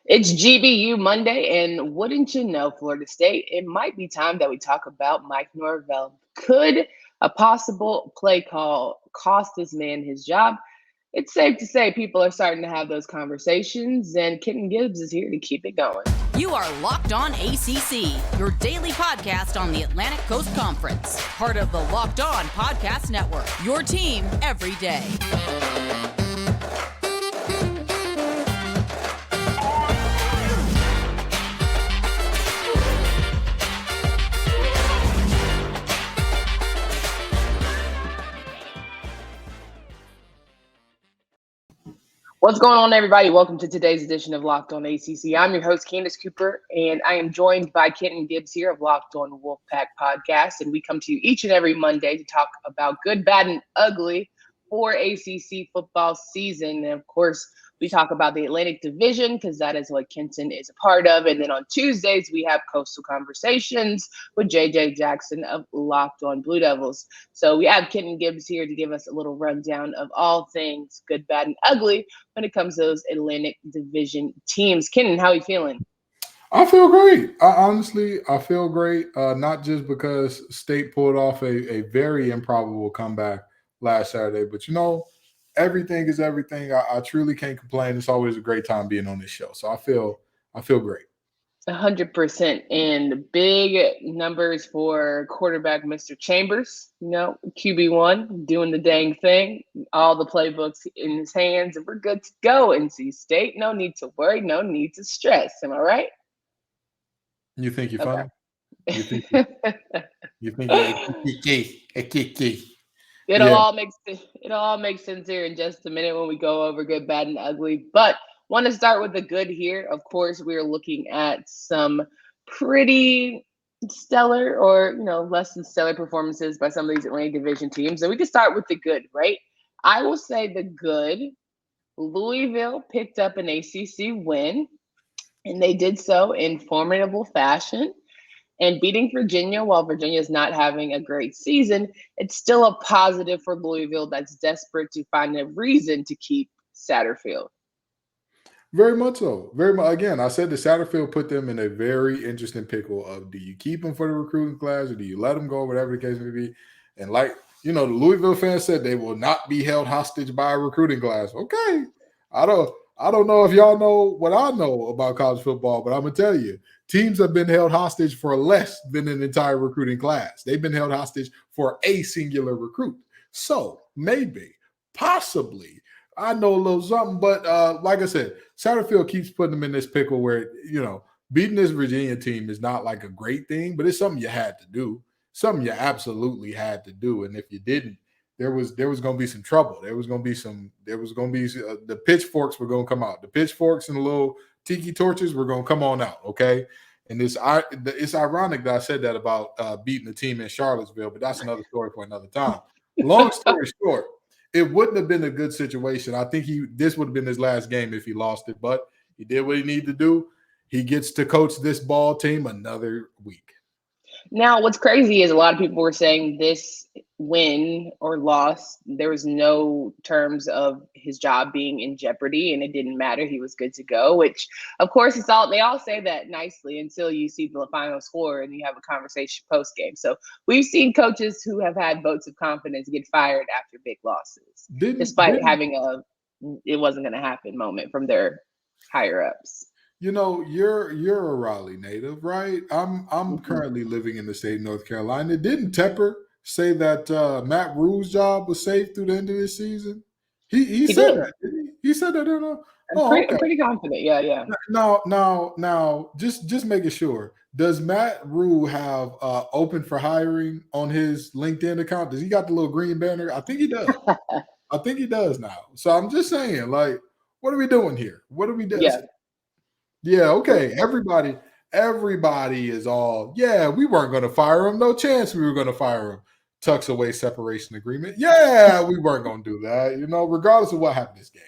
It's GBU Monday, and wouldn't you know, Florida State, it might be time that we talk about Mike Norvell. Could a possible play call cost this man his job? It's safe to say people are starting to have those conversations, and Kenton Gibbs is here to keep it going. You are Locked On ACC, your daily podcast on the Atlantic Coast Conference. Part of the Locked On Podcast Network, your team every day. What's going on, everybody? Welcome to today's edition of Locked On ACC. I'm your host, Candace Cooper, and I am joined by Kenton Gibbs here of Locked On Wolfpack podcast. And we come to you each and every Monday to talk about good, bad, and ugly for ACC football season. And of course, we talk about the Atlantic Division because that is what Kenton is a part of. And then on Tuesdays, we have Coastal Conversations with JJ Jackson of Locked On Blue Devils. So we have Kenton Gibbs here to give us a little rundown of all things good, bad, and ugly when it comes to those Atlantic Division teams. Kenton, how are you feeling? I feel great. I feel great. Not just because State pulled off a very improbable comeback last Saturday, but everything is everything. I truly can't complain. It's always a great time being on this show. So I feel great. 100%. And big numbers for quarterback Mr. Chambers, QB1 doing the dang thing, all the playbooks in his hands, and we're good to go. NC State, no need to worry, no need to stress. Am I right? You think you're funny? You think you're It'll all make sense here in just a minute when we go over good, bad, and ugly. But want to start with the good here. Of course, we are looking at some pretty stellar or less than stellar performances by some of these Atlantic Division teams. And we can start with the good, right? I will say the good. Louisville picked up an ACC win, and they did so in formidable fashion. And beating Virginia, while Virginia is not having a great season, it's still a positive for Louisville that's desperate to find a reason to keep Satterfield. Very much so. Very much. Again, I said the Satterfield put them in a very interesting pickle of do you keep them for the recruiting class or do you let them go, whatever the case may be. And the Louisville fans said they will not be held hostage by a recruiting class. Okay. I don't know if y'all know what I know about college football, but I'm going to tell you, teams have been held hostage for less than an entire recruiting class. They've been held hostage for a singular recruit. So maybe, possibly, I know a little something, but like I said, Satterfield keeps putting them in this pickle where, beating this Virginia team is not like a great thing, but it's something you had to do, something you absolutely had to do. And if you didn't, there was going to be some trouble. The pitchforks were going to come out. The pitchforks and the little tiki torches were going to come on out, okay? And it's ironic that I said that about beating the team in Charlottesville, but that's another story for another time. Long story short, it wouldn't have been a good situation. I think this would have been his last game if he lost it, but he did what he needed to do. He gets to coach this ball team another week. Now, what's crazy is a lot of people were saying this win or loss, there was no terms of his job being in jeopardy, and it didn't matter. He was good to go, which, of course, they all say that nicely until you see the final score and you have a conversation post-game. So we've seen coaches who have had votes of confidence get fired after big losses, despite having it wasn't going to happen moment from their higher-ups. You're a Raleigh native, right? I'm currently living in the state of North Carolina. Didn't Tepper say that Matt Rule's job was safe through the end of this season? He said that, didn't he? He said that. I'm pretty confident. Yeah. Now, just making sure. Does Matt Rule have open for hiring on his LinkedIn account? Does he got the little green banner? I think he does. I think he does now. So I'm just saying, what are we doing here? What are we doing? Yeah, okay. Everybody is all, we weren't going to fire him. No chance we were going to fire him. Tucks away separation agreement. Yeah, we weren't going to do that, regardless of what happened this game.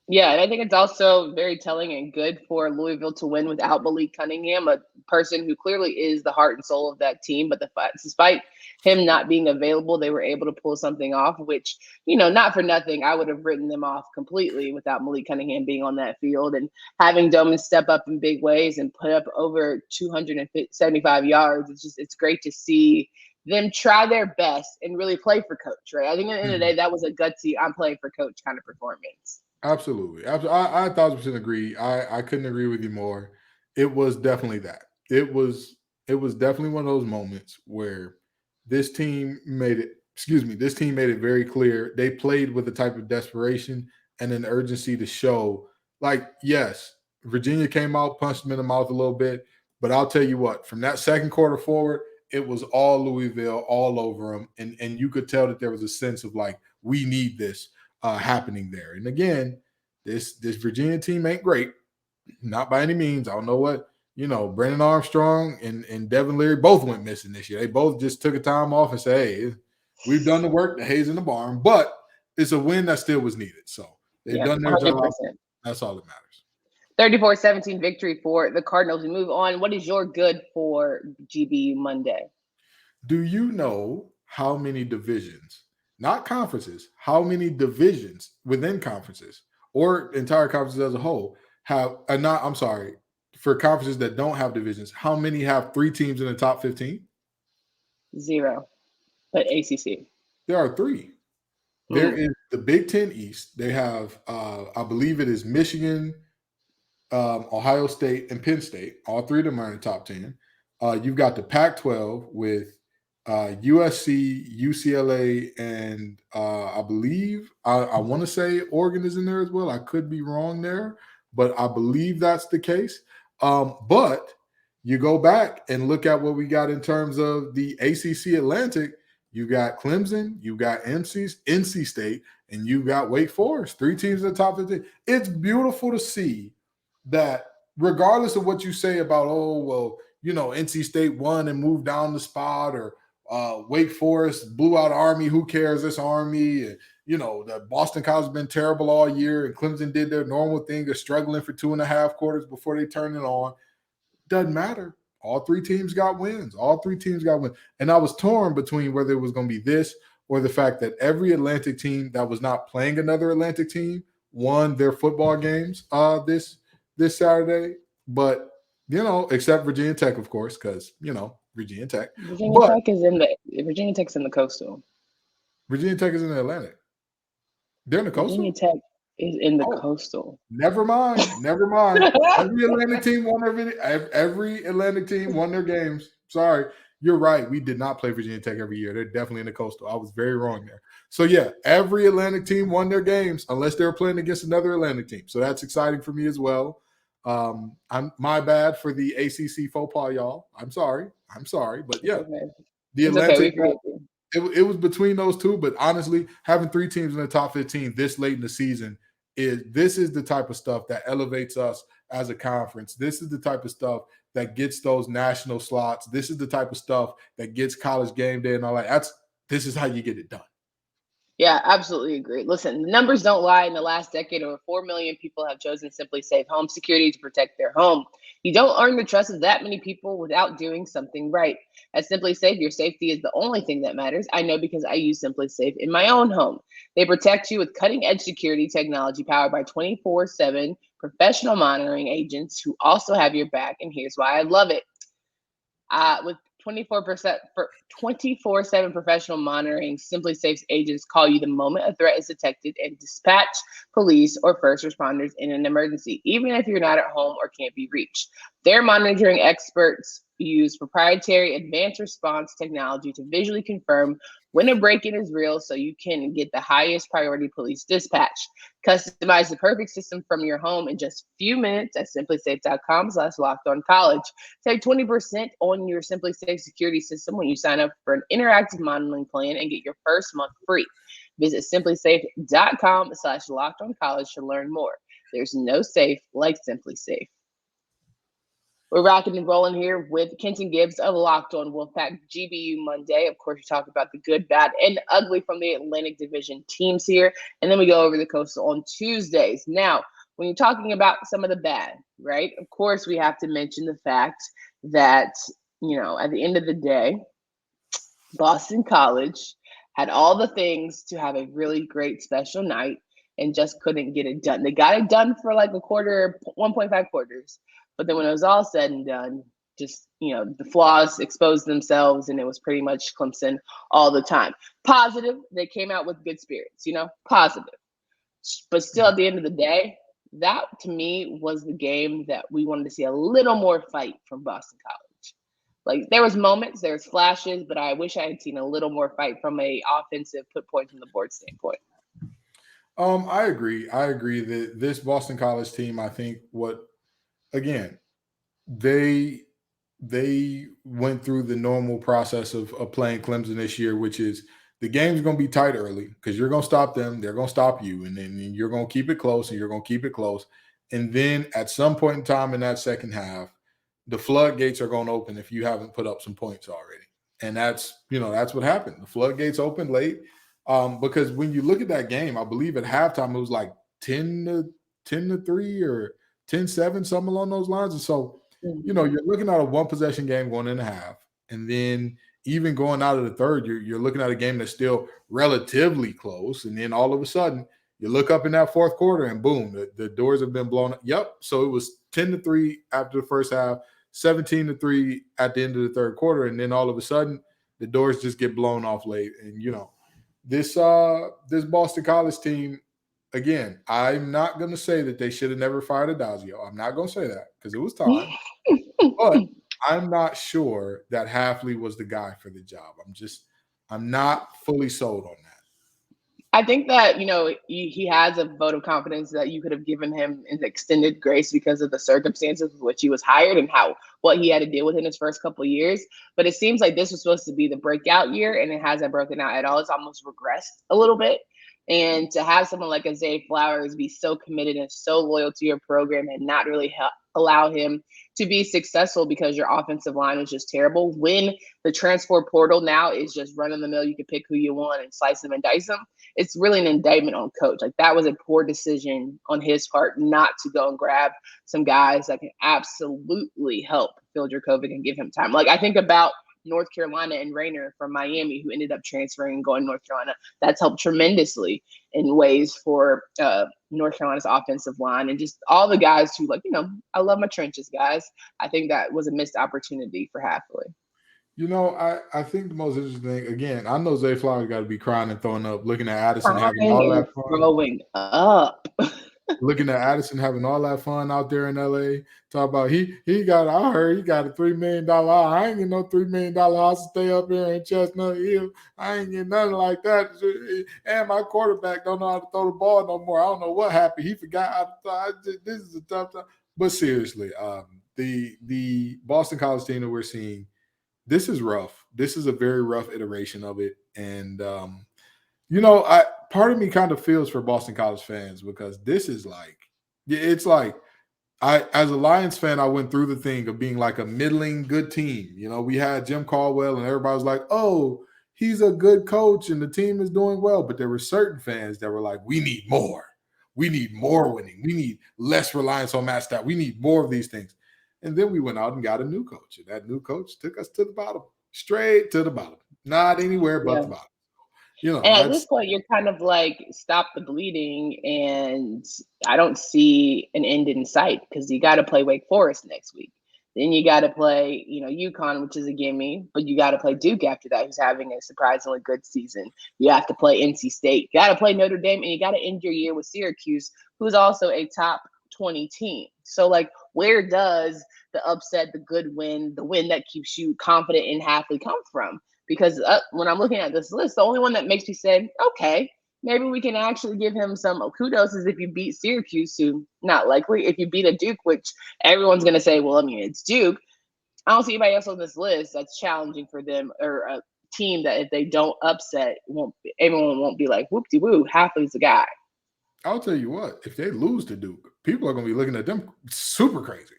Yeah, and I think it's also very telling and good for Louisville to win without Malik Cunningham, a person who clearly is the heart and soul of that team. But despite him not being available, they were able to pull something off, which, not for nothing, I would have written them off completely without Malik Cunningham being on that field, and having Doman step up in big ways and put up over 275 yards. It's great to see them try their best and really play for coach, right? I think at the end of the day, that was a gutsy, I'm playing for coach kind of performance. Absolutely. I 1,000% agree. I couldn't agree with you more. It was definitely that. It was definitely one of those moments where this team made it very clear. They played with a type of desperation and an urgency to show, yes, Virginia came out, punched them in the mouth a little bit, but I'll tell you what, from that second quarter forward, it was all Louisville all over them. And you could tell that there was a sense of we need this happening there. And again, this Virginia team ain't great, not by any means. I don't know what, Brennan Armstrong and Devin Leary both went missing this year. They both just took a time off and said, hey, we've done the work, the hay's in the barn, but it's a win that still was needed. So they've done their 100%. Job. That's all that matters. 34-17 victory for the Cardinals. We move on. What is your good for GBU Monday? Do you know how many divisions, not conferences, how many divisions within conferences or entire conferences as a whole for conferences that don't have divisions, how many have 3 teams in the top 15? 0. But ACC. There are 3. There is the Big Ten East. They have, I believe it is Michigan, Ohio State, and Penn State. All 3 of them are in the top 10. You've got the Pac-12 with USC, UCLA, and I believe I want to say Oregon is in there as well. I could be wrong there, but I believe that's the case. But you go back and look at what we got in terms of the ACC Atlantic. You got Clemson, you got NC State, and you got Wake Forest. 3 teams in the top 15. It's beautiful to see that regardless of what you say about, NC State won and moved down the spot, or Wake Forest blew out Army. Who cares? This Army. And, the Boston College has been terrible all year, and Clemson did their normal thing of struggling for 2.5 quarters before they turned it on. Doesn't matter. All 3 teams got wins. And I was torn between whether it was going to be this or the fact that every Atlantic team that was not playing another Atlantic team won their football games this Saturday. But, except Virginia Tech, of course, because, Virginia Tech. Virginia Tech's in the Coastal. Virginia Tech is in the Atlantic. They're in the Coastal? Virginia Tech is in the Coastal. Never mind. Every Atlantic team won their games. Sorry. You're right. We did not play Virginia Tech every year. They're definitely in the Coastal. I was very wrong there. So, yeah, every Atlantic team won their games unless they were playing against another Atlantic team. So that's exciting for me as well. I'm my bad for the ACC faux pas, y'all. I'm sorry. But, yeah, the Atlantic it was between those 2. But, honestly, having 3 teams in the top 15 this late in the season, this is the type of stuff that elevates us as a conference. This is the type of stuff that gets those national slots. This is the type of stuff that gets College Game Day and all that. This is how you get it done. Yeah, absolutely agree. Listen, the numbers don't lie. In the last decade, over 4 million people have chosen SimpliSafe Home Security to protect their home. You don't earn the trust of that many people without doing something right. At SimpliSafe, your safety is the only thing that matters. I know because I use SimpliSafe in my own home. They protect you with cutting-edge security technology powered by 24/7 professional monitoring agents who also have your back. And here's why I love it. With 24/7 professional monitoring, SimpliSafe's agents call you the moment a threat is detected and dispatch police or first responders in an emergency, even if you're not at home or can't be reached. Their monitoring experts use proprietary advanced response technology to visually confirm when a break-in is real so you can get the highest priority police dispatch. Customize the perfect system from your home in just a few minutes at simplisafe.com/lockedoncollege. Save 20% on your SimpliSafe security system when you sign up for an interactive monitoring plan and get your first month free. Visit simplisafe.com/lockedoncollege to learn more. There's no safe like SimpliSafe. We're rocking and rolling here with Kenton Gibbs of Locked On Wolfpack GBU Monday. Of course, we talk about the good, bad, and ugly from the Atlantic Division teams here. And then we go over the Coastal on Tuesdays. Now, when you're talking about some of the bad, right? Of course, we have to mention the fact that, at the end of the day, Boston College had all the things to have a really great special night and just couldn't get it done. They got it done for like a quarter, 1.5 quarters. But then when it was all said and done, just, the flaws exposed themselves, and it was pretty much Clemson all the time. Positive, they came out with good spirits, positive. But still, at the end of the day, that to me was the game that we wanted to see a little more fight from Boston College. Like, there was moments, there was flashes, but I wish I had seen a little more fight from a offensive put points on the board standpoint. I agree that this Boston College team, I think they went through the normal process of playing Clemson this year, which is the game's going to be tight early because you're going to stop them, they're going to stop you, and then you're going to keep it close, and you're going to keep it close. And then at some point in time in that second half, the floodgates are going to open if you haven't put up some points already. And that's what happened. The floodgates opened late because when you look at that game, I believe at halftime it was like 10-3 or 10-7, something along those lines. And so, you're looking at a one-possession game going in a half. And then even going out of the third, you're looking at a game that's still relatively close. And then all of a sudden, you look up in that fourth quarter and boom, the doors have been blown up. Yep. So it was 10-3 after the first half, 17-3 at the end of the third quarter. And then all of a sudden, the doors just get blown off late. And, this Boston College team, again, I'm not going to say that they should have never fired Adazio. I'm not going to say that because it was time. But I'm not sure that Hafley was the guy for the job. I'm not fully sold on that. I think that, he has a vote of confidence that you could have given him an extended grace because of the circumstances with which he was hired and what he had to deal with in his first couple of years. But it seems like this was supposed to be the breakout year, and it hasn't broken out at all. It's almost regressed a little bit. And to have someone like a Zay Flowers be so committed and so loyal to your program and not really allow him to be successful because your offensive line was just terrible, when the transfer portal now is just run of the mill, you can pick who you want and slice them and dice them, it's really an indictment on coach. Like, that was a poor decision on his part not to go and grab some guys that can absolutely help Phil Dracovic and give him time. Like, I think about North Carolina and Rayner from Miami, who ended up transferring and going to North Carolina. That's helped tremendously in ways for North Carolina's offensive line and just all the guys who, I love my trenches, guys. I think that was a missed opportunity for Hafley. I think the most interesting thing, again, I know Zay Flowers got to be crying and throwing up, looking at Addison having all that fun. Throwing up. Looking at Addison having all that fun out there in LA. Talk about I heard he got a $3 million house. I ain't getting no $3 million house to stay up here in Chestnut Hill. I ain't getting nothing like that. And my quarterback don't know how to throw the ball no more. I don't know what happened. He forgot how to throw. This is a tough time. But seriously, the Boston College team that we're seeing, this is rough. This is a very rough iteration of it. And part of me kind of feels for Boston College fans because this is as a Lions fan, I went through the thing of being like a middling good team. We had Jim Caldwell and everybody was like, oh, he's a good coach and the team is doing well. But there were certain fans that were like, we need more. We need more winning. We need less reliance on Matt Stafford. We need more of these things. And then we went out and got a new coach. And that new coach took us to the bottom, straight to the bottom, not anywhere but the bottom. And at this point, you're kind of like, stop the bleeding, and I don't see an end in sight because you got to play Wake Forest next week. Then you got to play, UConn, which is a gimme, but you got to play Duke after that, who's having a surprisingly good season. You have to play NC State. You got to play Notre Dame, and you got to end your year with Syracuse, who's also a top 20 team. So, where does the upset, the good win, the win that keeps you confident in Hafley come from? Because when I'm looking at this list, the only one that makes me say, okay, maybe we can actually give him some kudos is if you beat Syracuse, who not likely. If you beat a Duke, which everyone's going to say, well, it's Duke. I don't see anybody else on this list that's challenging for them, or a team that if they don't upset, everyone won't be like, whoop-de-woo, Hafley's the guy. I'll tell you what, if they lose to Duke, people are going to be looking at them super crazy.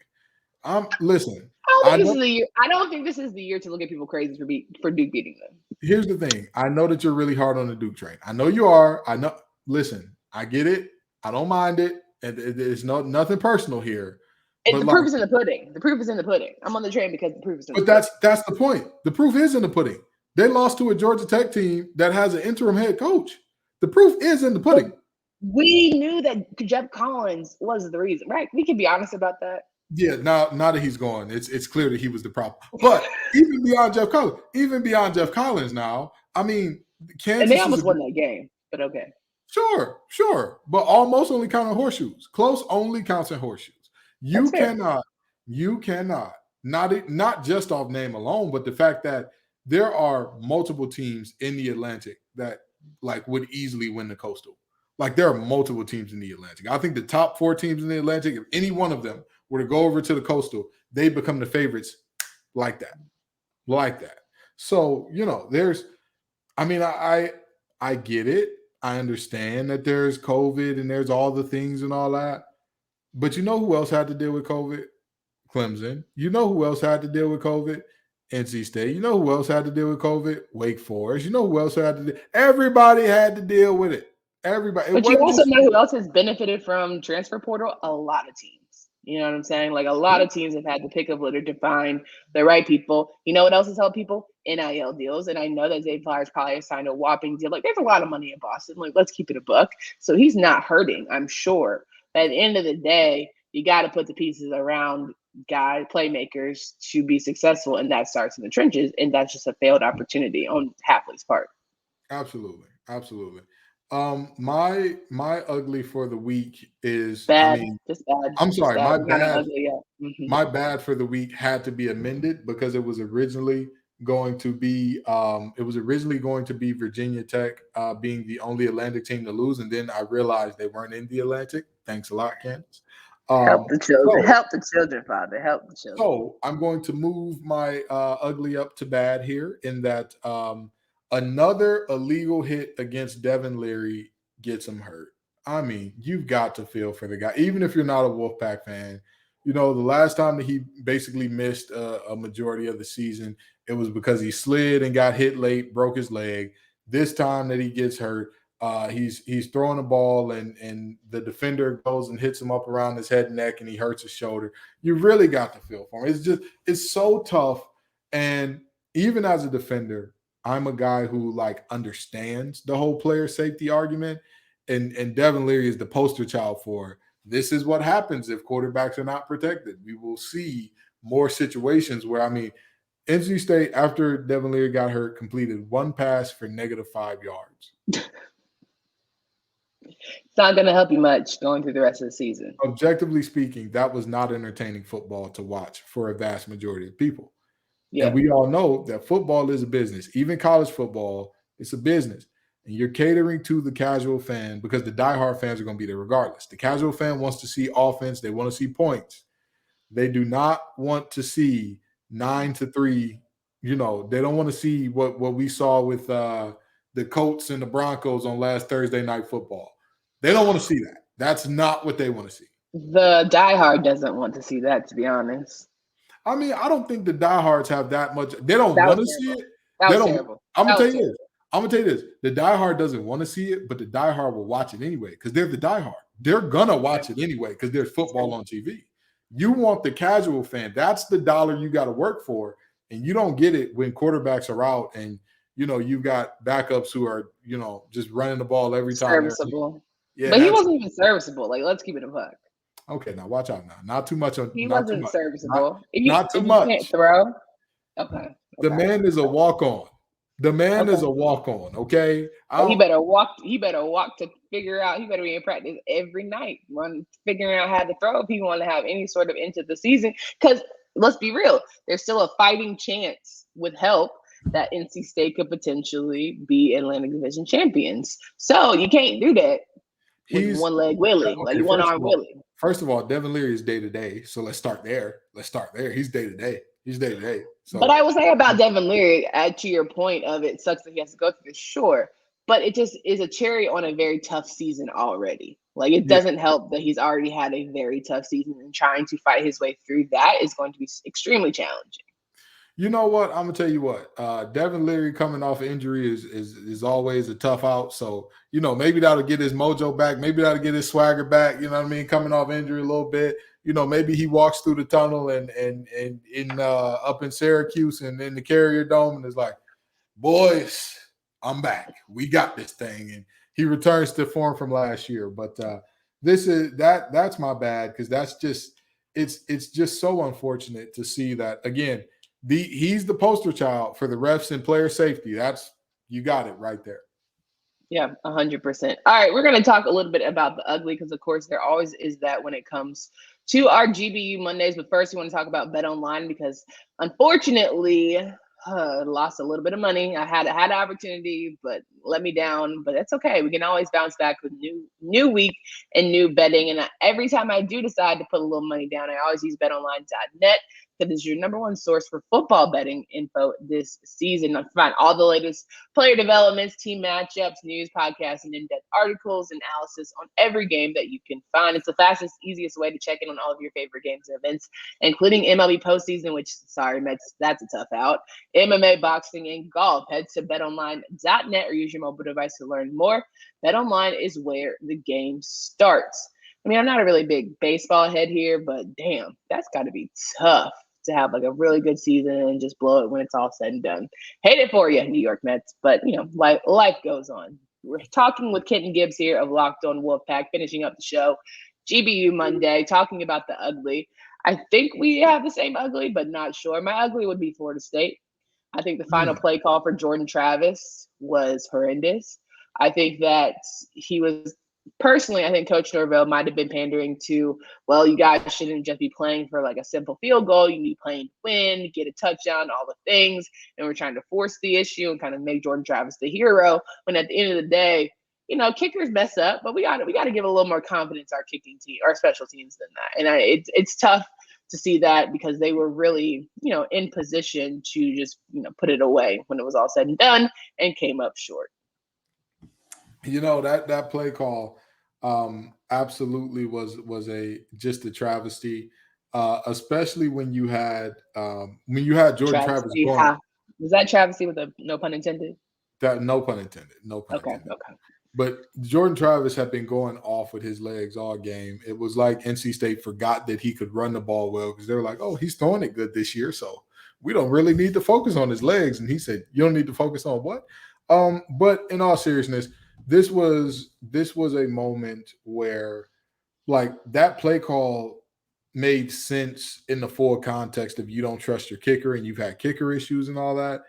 Listen. I don't think this is the year to look at people crazy for Duke beating them. Here's the thing. I know that you're really hard on the Duke train. I know you are. I know. Listen, I get it. I don't mind it. and there's nothing personal here. The proof is in the pudding. The proof is in the pudding. I'm on the train because the proof is in the pudding. But that's the point. The proof is in the pudding. They lost to a Georgia Tech team that has an interim head coach. The proof is in the pudding. But we knew that Jeff Collins was the reason, right? We can be honest about that. Yeah, now that he's gone, it's clear that he was the problem. But even beyond Jeff Collins now, I mean, Kansas. And they almost won that game, but okay. Sure. But almost only counting horseshoes. Close only counts in horseshoes. You cannot, not just off name alone, but the fact that there are multiple teams in the Atlantic that like would easily win the Coastal. Like there are multiple teams in the Atlantic. I think the top 4 teams in the Atlantic, if any one of them were to go over to the Coastal, they become the favorites like that. So, I get it. I understand that there's COVID and there's all the things and all that. But you know who else had to deal with COVID? Clemson. You know who else had to deal with COVID? NC State. You know who else had to deal with COVID? Wake Forest. You know who else had to deal? Everybody had to deal with it. Everybody. But you also know who else has benefited from transfer portal? A lot of teams. You know what I'm saying? Like a lot of teams have had to pick up litter to find the right people. You know what else has helped people? NIL deals. And I know that Zay Flowers probably has signed a whopping deal. Like there's a lot of money in Boston. Like let's keep it a buck. So he's not hurting, I'm sure. But at the end of the day, you got to put the pieces around playmakers to be successful. And that starts in the trenches. And that's just a failed opportunity on Hafley's part. Absolutely. My ugly for the week is bad. Just bad. I'm sorry, bad. my bad. Ugly, yeah. My bad for the week had to be amended because it was originally going to be Virginia Tech being the only Atlantic team to lose, and then I realized they weren't in the Atlantic. Thanks a lot, Candace. Help the children. Help the children, Father. Help the children. So I'm going to move my ugly up to bad here in that another illegal hit against Devin Leary gets him hurt. I mean, you've got to feel for the guy, even if you're not a Wolfpack fan. You know, the last time that he basically missed a majority of the season, it was because he slid and got hit late, broke his leg. This time that he gets hurt, he's throwing a ball and the defender goes and hits him up around his head and neck and he hurts his shoulder. You really got to feel for him. It's so tough. And even as a defender, I'm a guy who like understands the whole player safety argument, and Devin Leary is the poster child for this is what happens if quarterbacks are not protected. We will see more situations where, I mean, NC State, after Devin Leary got hurt, completed one pass for -5 yards. It's not going to help you much going through the rest of the season. Objectively speaking, that was not entertaining football to watch for a vast majority of people. Yeah. And we all know that football is a business. Even college football, it's a business. And you're catering to the casual fan because the diehard fans are going to be there regardless. The casual fan wants to see offense. They want to see points. They do not want to see 9-3. You know, they don't want to see what we saw with the Colts and the Broncos on last Thursday Night Football. They don't want to see that. That's not what they want to see. The diehard doesn't want to see that, to be honest. I mean, I don't think the diehards have that much. They don't want to see it. That was terrible. I'm going to tell you this. The diehard doesn't want to see it, but the diehard will watch it anyway because they're the diehard. They're going to watch it anyway because there's football on TV. You want the casual fan. That's the dollar you got to work for, and you don't get it when quarterbacks are out and, you know, you've got backups who are, you know, just running the ball every time. Serviceable. Yeah, but he wasn't even serviceable. Like, let's keep it a buck. Okay, now watch out now. Not too much on. He wasn't serviceable. Not too much. Can't throw. Okay. The man is a walk-on. The man is a walk-on. Okay. He better walk. He better walk to figure out. He better be in practice every night, figuring out how to throw if he want to have any sort of into the season. Because let's be real, there's still a fighting chance with help that NC State could potentially be Atlantic Division champions. So you can't do that. He's one leg Willie, like one arm Willie. First of all, Devin Leary is day to day, so let's start there. He's day to day. So. But I will say about Devin Leary, to your point of it sucks that he has to go through this, sure. But it just is a cherry on a very tough season already. Like it doesn't help that he's already had a very tough season, and trying to fight his way through that is going to be extremely challenging. You know what? I'm gonna tell you what. Devin Leary coming off injury is always a tough out. So maybe that'll get his mojo back. Maybe that'll get his swagger back. You know what I mean? Coming off injury a little bit. Maybe he walks through the tunnel and in up in Syracuse and in the Carrier Dome and is like, boys, I'm back. We got this thing, and he returns to form from last year. But that's my bad because that's just it's just so unfortunate to see that again. He's the poster child for the refs and player safety. You got it right there. Yeah, 100%. All right, we're going to talk a little bit about the ugly because, of course, there always is that when it comes to our GBU Mondays. But first, we want to talk about BetOnline because, unfortunately, lost a little bit of money. I had an opportunity, but let me down. But that's okay. We can always bounce back with new week and new betting. And every time I do decide to put a little money down, I always use BetOnline.net. That is your number one source for football betting info this season. You find all the latest player developments, team matchups, news, podcasts, and in-depth articles and analysis on every game that you can find. It's the fastest, easiest way to check in on all of your favorite games and events, including MLB postseason, which, sorry, Mets, that's a tough out, MMA, boxing, and golf. Head to betonline.net or use your mobile device to learn more. BetOnline is where the game starts. I mean, I'm not a really big baseball head here, but damn, that's got to be tough to have like a really good season and just blow it when it's all said and done. Hate it for you, New York Mets, but life goes on. We're talking with Kenton Gibbs here of Locked On Wolfpack, finishing up the show, GBU Monday, talking about the ugly. I think we have the same ugly, but not sure. My ugly would be Florida State. I think the final play call for Jordan Travis was horrendous. I think that he was personally, I think Coach Norvell might have been pandering to, well, you guys shouldn't just be playing for like a simple field goal. You need playing to win, get a touchdown, all the things. And we're trying to force the issue and kind of make Jordan Travis the hero. When at the end of the day, kickers mess up, but we got to give a little more confidence our kicking team, our special teams than that. And it's tough to see that because they were really, in position to just, put it away when it was all said and done and came up short. That play call absolutely was just a travesty, especially when you had Jordan Travis going. Was that travesty with a no pun intended? That no pun intended. No pun intended. Okay. But Jordan Travis had been going off with his legs all game. It was like NC State forgot that he could run the ball well because they were like, oh, he's throwing it good this year, so we don't really need to focus on his legs. And he said, you don't need to focus on what? But in all seriousness, this was a moment where like that play call made sense in the full context of you don't trust your kicker and you've had kicker issues and all that.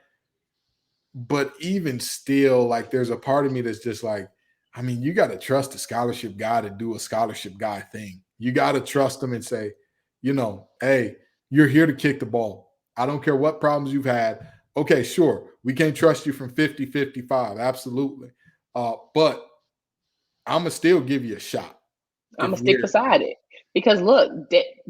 But even still, like there's a part of me that's just like, I mean, you got to trust a scholarship guy to do a scholarship guy thing. You got to trust him and say, hey, you're here to kick the ball. I don't care what problems you've had. Okay, sure. We can't trust you from 50, 55. Absolutely. But I'm going to still give you a shot. I'm going to stick beside it. Because look,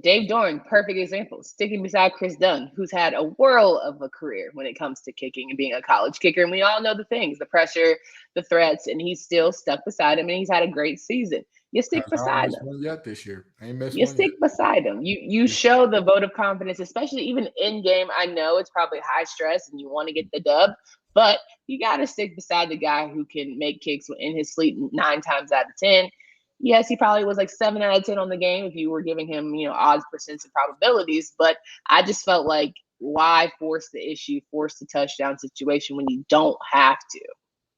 Dave Dorn, perfect example, sticking beside Chris Dunn, who's had a whirl of a career when it comes to kicking and being a college kicker. And we all know the things, the pressure, the threats, and he's still stuck beside him, and he's had a great season. You stick beside him. Yet this year. You stick beside him. You show the vote of confidence, especially even in game. I know it's probably high stress and you want to get the dub, but you got to stick beside the guy who can make kicks in his sleep 9 times out of 10. Yes, he probably was like 7 out of 10 on the game if you were giving him, odds, percents, and probabilities. But I just felt like, why force the issue, force the touchdown situation when you don't have to?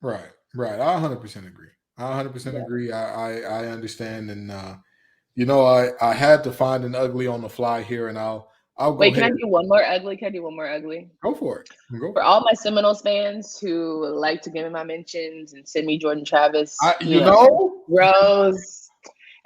Right. I 100% agree. I 100% agree. I understand. And, I had to find an ugly on the fly here, and I'll go Wait, ahead. Can I do one more ugly? Go for it. For all my Seminoles fans who like to give me my mentions and send me Jordan Travis, Rose,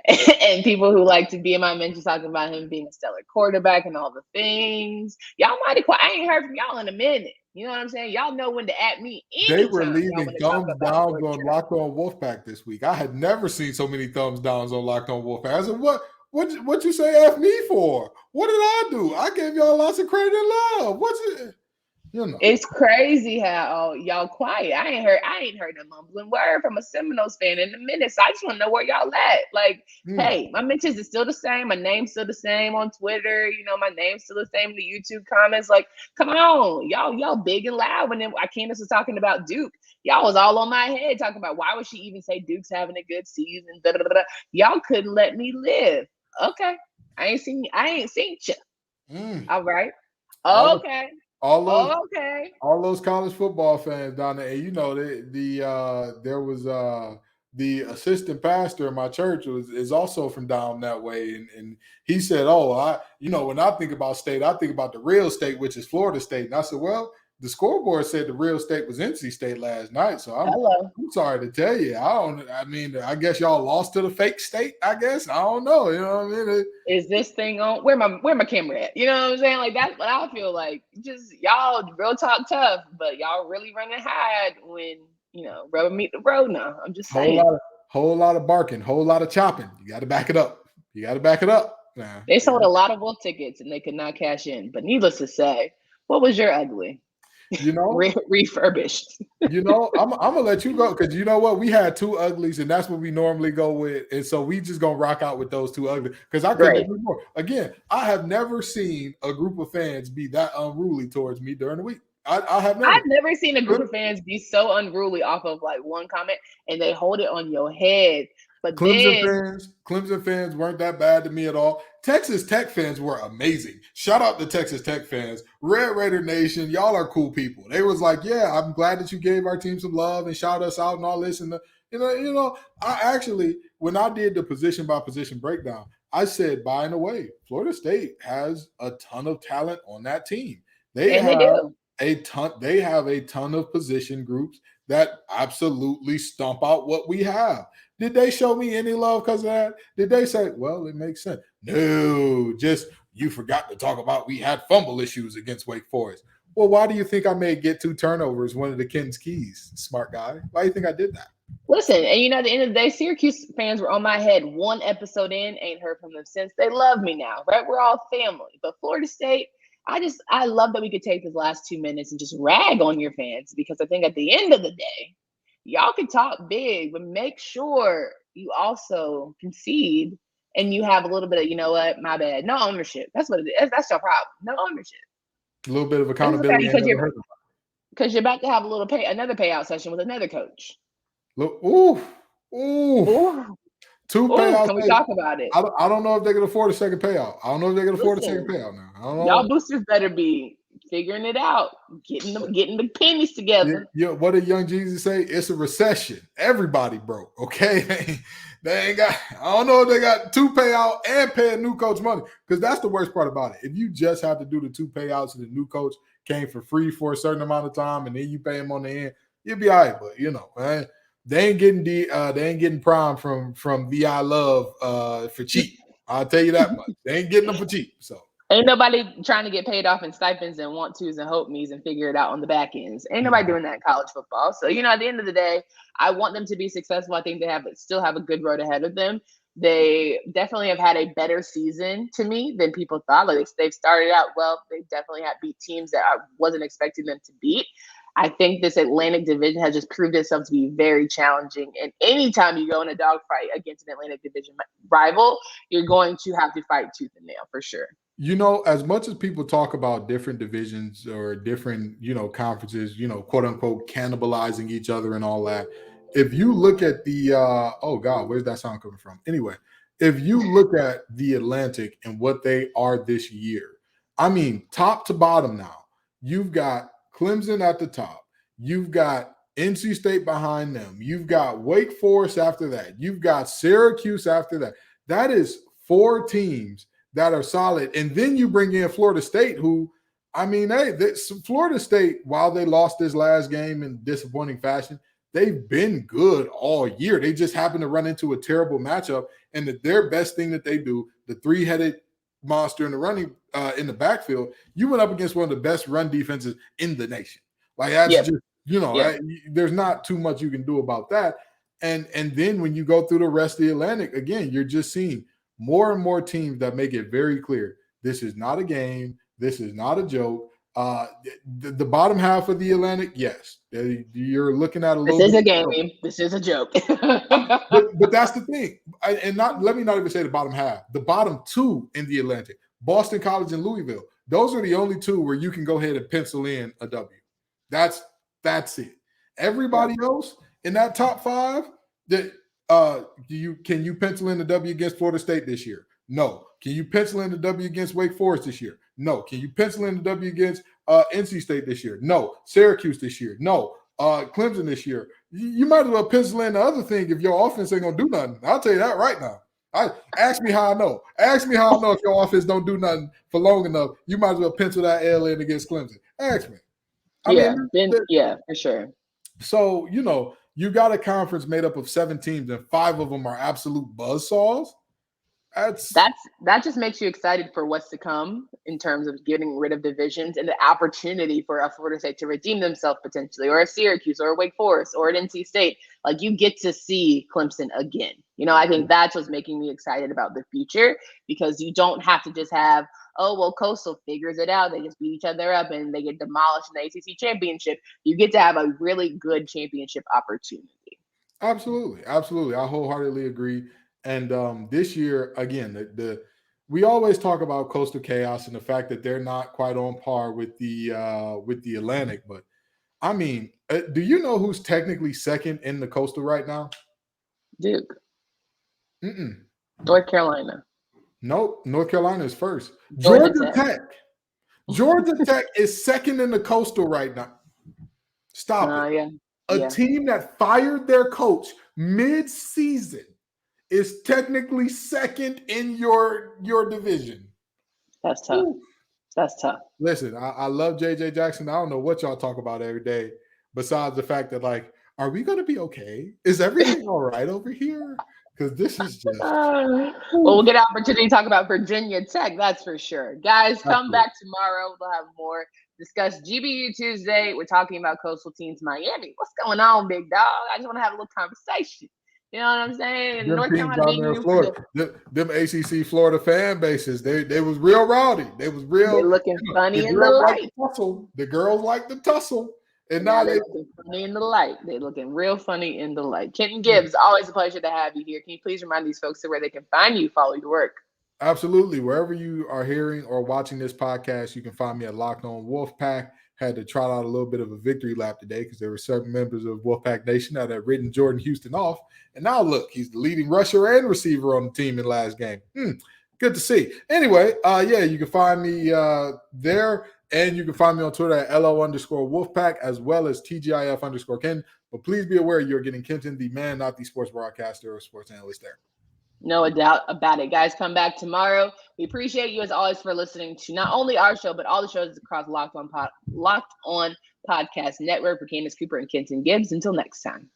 and people who like to be in my mentions talking about him being a stellar quarterback and all the things. Y'all mighty quiet. I ain't heard from y'all in a minute. You know what I'm saying? Y'all know when to at me. They were leaving thumbs downs on Locked On Wolfpack this week. I had never seen so many thumbs downs on Locked On Wolfpack. I said, what you say F me for? What did I do? I gave y'all lots of credit and love. It's crazy how y'all quiet. I ain't heard a mumbling word from a Seminoles fan in a minute. So I just want to know where y'all at. Like, hey, my mentions is still the same. My name's still the same on Twitter. My name's still the same in the YouTube comments. Like, come on, y'all big and loud. When Candace was talking about Duke, y'all was all on my head talking about why would she even say Duke's having a good season? Da, da, da, da. Y'all couldn't let me live. Okay, I ain't seen you. All right. Okay. All those college football fans down there, and there was the assistant pastor in my church is also from down that way, and he said, when I think about state, I think about the real state, which is Florida State, and I said, well, the scoreboard said the real state was NC State last night, so I'm sorry to tell you, I guess y'all lost to the fake state. I guess I don't know. You know what I mean? Is this thing on? Where my camera at? You know what I'm saying? Like that's what I feel like. Just y'all real talk tough, but y'all really running hide when rubber meet the road. Now I'm just saying. Whole lot of barking, whole lot of chopping. You got to back it up. Nah, they sold a lot of Wolf tickets and they could not cash in. But needless to say, what was your ugly? Refurbished. I'm gonna let you go because you know what, we had two uglies and that's what we normally go with, and so we just gonna rock out with those two uglies because I couldn't agree more. Again, I have never seen a group of fans be that unruly towards me during the week. I've never seen a group of fans be so unruly off of like one comment and they hold it on your head. But Clemson fans weren't that bad to me at all. Texas Tech fans were amazing. Shout out to Texas Tech fans. Red Raider Nation, y'all are cool people. They was like, yeah, I'm glad that you gave our team some love and shout us out and all this. And I actually, when I did the position by position breakdown, I said, by the way, Florida State has a ton of talent on that team. They have a ton of position groups that absolutely stomp out what we have. Did they show me any love because of that? Did they say, well, it makes sense? No, just you forgot to talk about we had fumble issues against Wake Forest. Well, why do you think I may get 2 turnovers, one of the Ken's keys, smart guy? Why do you think I did that? Listen, and at the end of the day, Syracuse fans were on my head one episode in, ain't heard from them since. They love me now, right? We're all family. But Florida State, I love that we could take these last 2 minutes and just rag on your fans because I think at the end of the day, y'all can talk big, but make sure you also concede and you have a little bit of, my bad, no ownership. That's what it is. That's your problem. No ownership. A little bit of accountability because you're about to have another payout session with another coach. Look, ooh. 2 payouts. Can we talk about it? I don't know if they can afford a second payout. I don't know if they can afford a second payout now. I don't know. Y'all boosters better be figuring it out, getting the pennies together. Yeah, what did Young Jesus say? It's a recession. Everybody broke. Okay, they ain't got. I don't know if they got 2 payout and pay a new coach money because that's the worst part about it. If you just have to do the 2 payouts and the new coach came for free for a certain amount of time and then you pay him on the end, you'll be all right. But man, they ain't getting prime from VI Love for cheap. I'll tell you that much. They ain't getting them for cheap. So. Ain't nobody trying to get paid off in stipends and want tos and hope me's and figure it out on the back ends. Ain't nobody doing that in college football. So, at the end of the day, I want them to be successful. I think they still have a good road ahead of them. They definitely have had a better season to me than people thought. Like they've started out well. They definitely have beat teams that I wasn't expecting them to beat. I think this Atlantic division has just proved itself to be very challenging. And anytime you go in a dogfight against an Atlantic division rival, you're going to have to fight tooth and nail for sure. As much as people talk about different divisions or different, conferences, quote unquote, cannibalizing each other and all that. If you look at the, oh God, where's that sound coming from? Anyway, if you look at the Atlantic and what they are this year, I mean, top to bottom now, you've got Clemson at the top. You've got NC State behind them. You've got Wake Forest after that. You've got Syracuse after that. That is 4 teams that are solid. And then you bring in Florida State, who, Florida State, while they lost this last game in disappointing fashion, they've been good all year. They just happen to run into a terrible matchup. And their best thing that they do, the 3-headed monster in the running in the backfield, you went up against one of the best run defenses in the nation. Like that's just, there's not too much you can do about that. And then when you go through the rest of the Atlantic, again, you're just seeing more and more teams that make it very clear this is not a game. This is not a joke. The bottom half of the Atlantic, yes, you're looking at a little. This is a game. This is a joke. but that's the thing, let me not even say the bottom half. The bottom two in the Atlantic, Boston College and Louisville. Those are the only two where you can go ahead and pencil in a W. That's it. Everybody else in that top five, that can you pencil in the W against Florida State this year? No. Can you pencil in the W against Wake Forest this year? No. Can you pencil in the W against NC State this year? No. Syracuse this year? No. Clemson this year? You might as well pencil in the other thing if your offense ain't gonna do nothing. I'll tell you that right now. Ask me how I know. Ask me how I know if your offense don't do nothing for long enough. You might as well pencil that L in against Clemson. Ask me. For sure. So, you got a conference made up of 7 teams, and 5 of them are absolute buzzsaws. That just makes you excited for what's to come in terms of getting rid of divisions and the opportunity for a Florida State to redeem themselves potentially, or a Syracuse or a Wake Forest or an NC State. Like, you get to see Clemson again. I think that's what's making me excited about the future, because you don't have to just have, Coastal figures it out. They just beat each other up and they get demolished in the ACC championship. You get to have a really good championship opportunity. Absolutely. Absolutely. I wholeheartedly agree. And this year, again, we always talk about Coastal Chaos and the fact that they're not quite on par with the Atlantic. But I mean, do you know who's technically second in the Coastal right now? Duke. Mm-mm. North Carolina. Nope. North Carolina is first. Georgia Tech. Georgia Tech is second in the Coastal right now. Stop it. A team that fired their coach mid-season is technically second in your division. That's tough. That's tough. Listen, I love J.J. Jackson. I don't know what y'all talk about every day, besides the fact that, like, are we going to be okay? Is everything all right over here? Because this is just... well, we'll get an opportunity to talk about Virginia Tech, that's for sure. Guys, come back tomorrow. We'll have more. Discuss GBU Tuesday. We're talking about Coastal Teams Miami. What's going on, big dog? I just want to have a little conversation. You know what I'm saying? Them North teams down there in Florida, them ACC Florida fan bases, they was real rowdy. They was real. They're looking funny in the light. The girls like the tussle. And now they're looking funny in the light. They're looking real funny in the light. Kenton Gibbs, always a pleasure to have you here. Can you please remind these folks where they can find you, follow your work? Absolutely. Wherever you are hearing or watching this podcast, you can find me at Locked On Wolfpack. Had to trot out a little bit of a victory lap today because there were certain members of Wolfpack Nation that had written Jordan Houston off. And now look, he's the leading rusher and receiver on the team in last game. Good to see. Anyway, you can find me there, and you can find me on Twitter at LO_Wolfpack, as well as TGIF_Ken. But please be aware you're getting Kenton, the man, not the sports broadcaster or sports analyst there. No doubt about it. Guys, come back tomorrow. We appreciate you as always for listening to not only our show, but all the shows across Locked On Podcast Network. For Candace Cooper and Kenton Gibbs. Until next time.